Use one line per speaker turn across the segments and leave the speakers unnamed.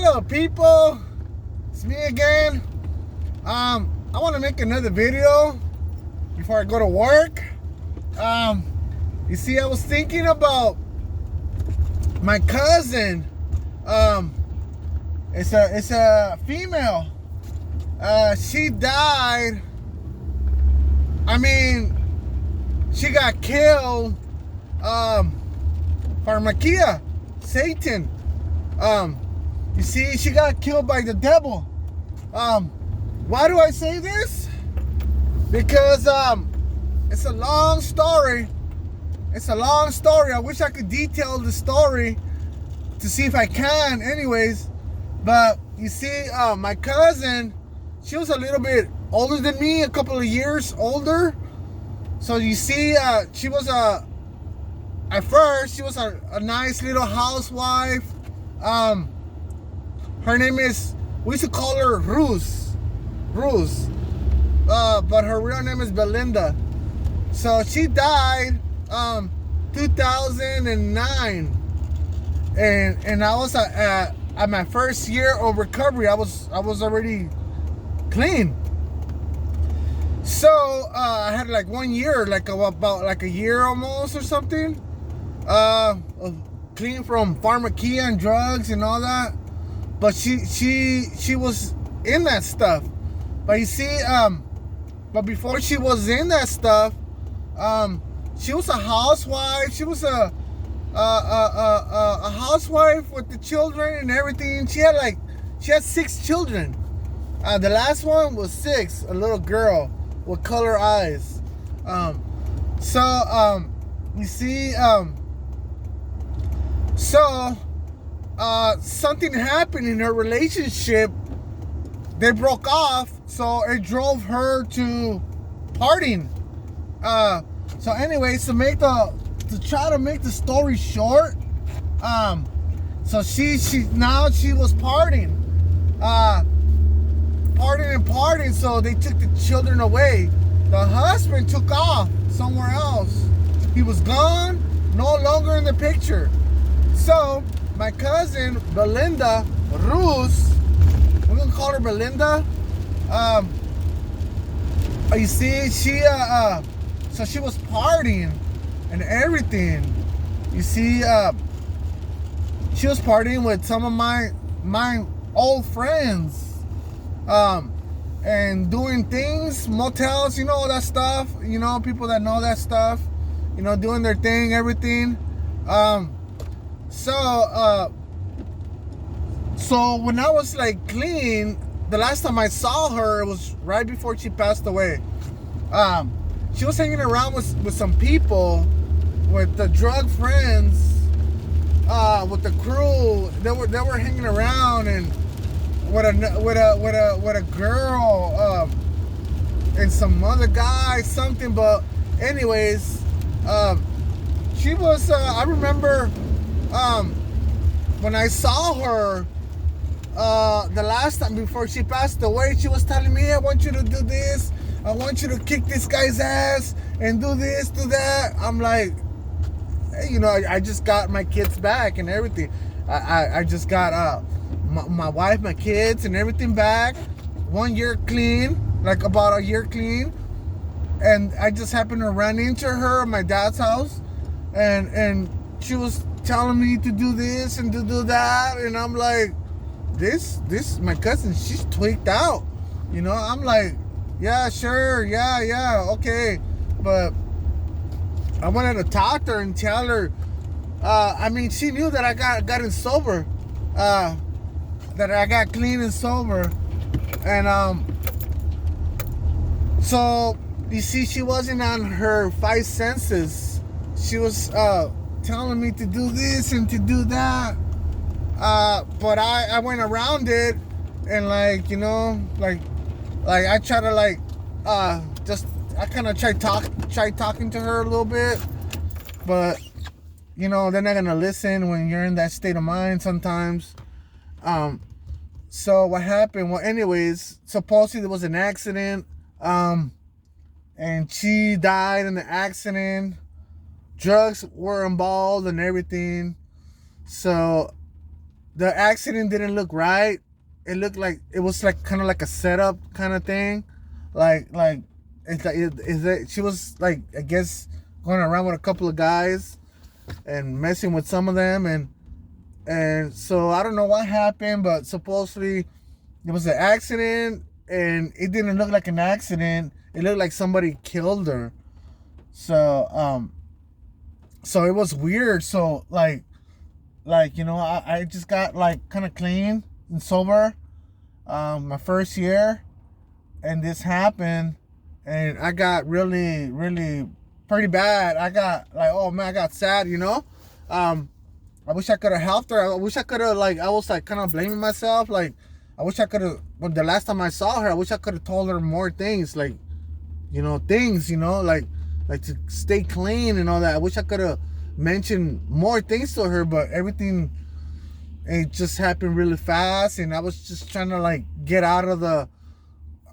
Hello people, it's me again. I want to make another video before I go to work. You see, I was thinking about my cousin. It's a female. She died. I mean, she got killed. Pharmakia, Satan. You see, she got killed by the devil. Why do I say this? Because it's a long story. It's a long story. I wish I could detail the story to see if I can. Anyways, but you see, my cousin, she was a little bit older than me, a couple of years older. So you see, she was at first she was a nice little housewife. Her name is, we used to call her Ruz, but her real name is Belinda. So she died 2009, and I was at my first year of recovery. I was already clean. So I had like 1 year, like about like a year almost or something, of clean from pharmakia and drugs and all that. But she was in that stuff. But you see, but before she was in that stuff, she was a housewife. She was a housewife with the children and everything. She had 6 children. The last one was 6, a little girl with color eyes. You see, something happened in her relationship. They broke off, so it drove her to partying. So anyways, to try to make the story short, so she was partying, so they took the children away. The husband took off somewhere else. He was gone, no longer in the picture. So my cousin Belinda Ruz, we're gonna call her Belinda. You see, so she was partying and everything. You see, she was partying with some of my old friends, and doing things, motels, all that stuff. People that know that stuff, doing their thing, everything. So when I was like clean, the last time I saw her, it was right before she passed away. She was hanging around with some people, with the drug friends, with the crew. They were hanging around, and with a girl, and some other guy, something. But anyways, she was. I remember when I saw her the last time before she passed away. She was telling me, "I want you to do this. I want you to kick this guy's ass and do this, do that." I'm like, hey, I just got my kids back and everything. I just got my wife, my kids, and everything back. 1 year clean, like about a year clean. And I just happened to run into her at my dad's house, and she was telling me to do this and to do that, and I'm like, this my cousin, she's tweaked out. I'm like, yeah, sure, yeah, okay. But I wanted to talk to her and tell her, she knew that I gotten sober, that I got clean and sober. And so you see, she wasn't on her 5 senses. She was telling me to do this and to do that, but I went around it, and I try to I kind of try talking to her a little bit, but they're not gonna listen when you're in that state of mind sometimes. So what happened? Well, anyways, supposedly there was an accident, and she died in the accident. Drugs were involved and everything. So the accident didn't look right. It looked like it was like kind of like a setup kind of thing, like it's like she was like, I guess, going around with a couple of guys and messing with some of them, and so I don't know what happened, but supposedly it was an accident, and it didn't look like an accident. It looked like somebody killed her. So so it was weird. So like I just got like kind of clean and sober my first year, and this happened, and I got really pretty bad. I got like, oh man, I got sad. I wish I could have helped her. I wish I could have, like, I was like kind of blaming myself. Like, I wish I could have, when the last time I saw her, I wish I could have told her more things, like, like to stay clean and all that. I wish I could have mentioned more things to her, but everything, it just happened really fast, and I was just trying to like get out of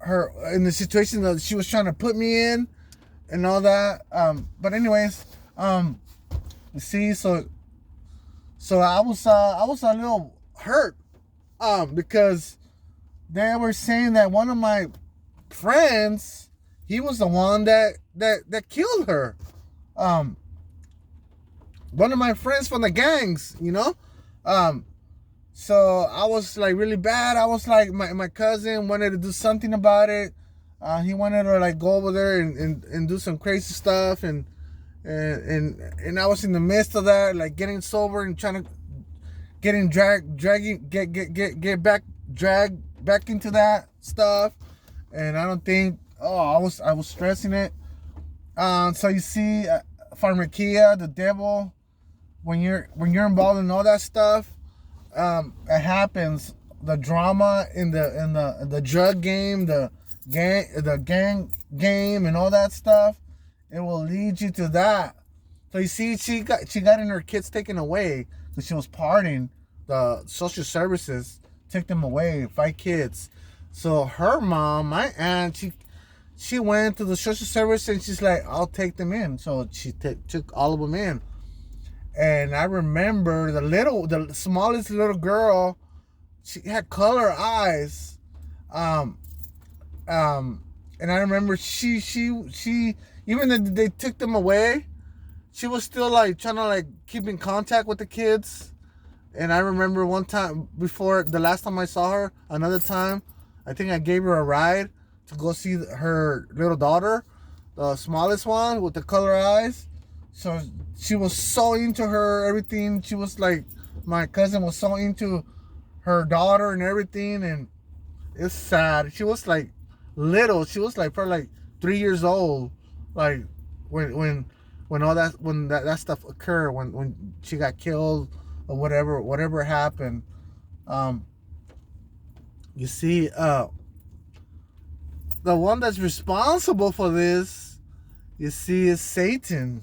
her in the situation that she was trying to put me in and all that. But anyways, you see, so I was a little hurt, because they were saying that one of my friends, he was the one that killed her. One of my friends from the gangs, So I was like really bad. I was like, my cousin wanted to do something about it. He wanted to like go over there and do some crazy stuff, and I was in the midst of that, like getting sober and trying to dragged back into that stuff. And I don't think, I was stressing it. So you see, pharmakia, the devil, when you're involved in all that stuff, it happens. The drama in the drug game, the gang game, and all that stuff, it will lead you to that. So you see, she got in her kids taken away because she was partying. The social services took them away, 5 kids. So her mom, my aunt, she went to the social service, and she's like, I'll take them in. So she took all of them in. And I remember the smallest little girl, she had color eyes. And I remember she even though they took them away, she was still like trying to like keep in contact with the kids. And I remember one time, before the last time I saw her, another time, I think I gave her a ride to go see her little daughter, the smallest one with the color eyes. So she was so into her, everything. She was like, my cousin was so into her daughter and everything. And it's sad. She was like little. She was like probably like 3 years old. Like when all that, when that stuff occurred, when she got killed or whatever happened. You see, the one that's responsible for this, you see, is Satan.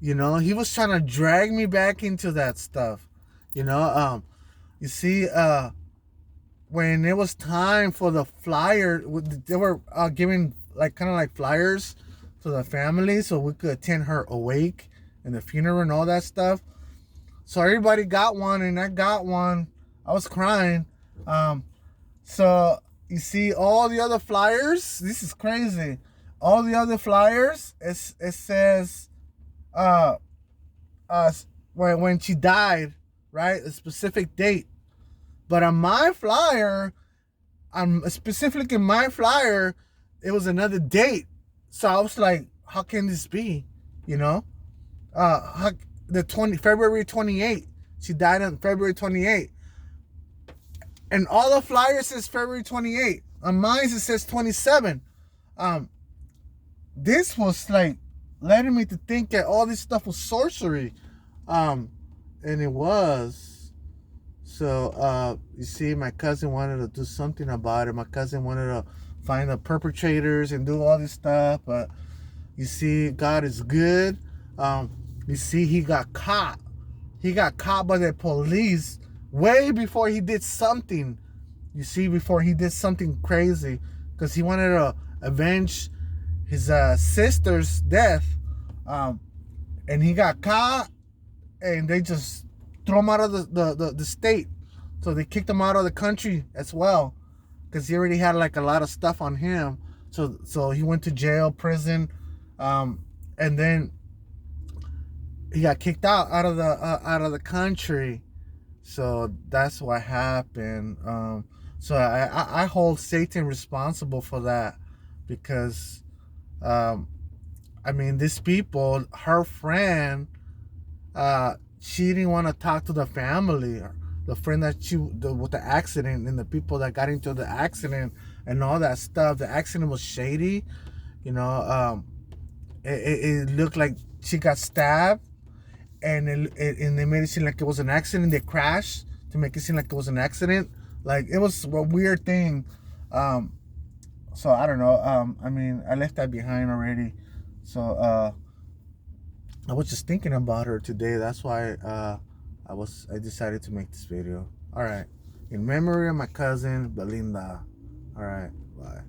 He was trying to drag me back into that stuff. You see, when it was time for the flyer, they were giving like kind of like flyers to the family so we could attend her awake and the funeral and all that stuff. So everybody got one, and I got one. I was crying. So you see, all the other flyers, this is crazy. All the other flyers, it says, when she died, right? A specific date. But on my flyer, specifically in my flyer, it was another date. So I was like, how can this be? February 28th. She died on February 28th. And all the flyers says February 28th. On mine it says 27. This was like letting me to think that all this stuff was sorcery. And it was. So you see, my cousin wanted to do something about it. My cousin wanted to find the perpetrators and do all this stuff. But you see, God is good. You see, he got caught. He got caught by the police way before he did something. You see, before he did something crazy, because he wanted to avenge his sister's death. And he got caught, and they just threw him out of the state. So they kicked him out of the country as well, because he already had like a lot of stuff on him. So he went to jail, prison, and then he got kicked out of the country. So that's what happened. So I hold Satan responsible for that, because I mean, these people, her friend, she didn't want to talk to the family, the friend that with the accident, and the people that got into the accident and all that stuff. The accident was shady, you know. It looked like she got stabbed, and and they made it seem like it was an accident. They crashed to make it seem like it was an accident. Like, it was a weird thing. So I don't know. I mean, I left that behind already. So I was just thinking about her today. That's why I decided to make this video. All right, in memory of my cousin Belinda. All right, bye.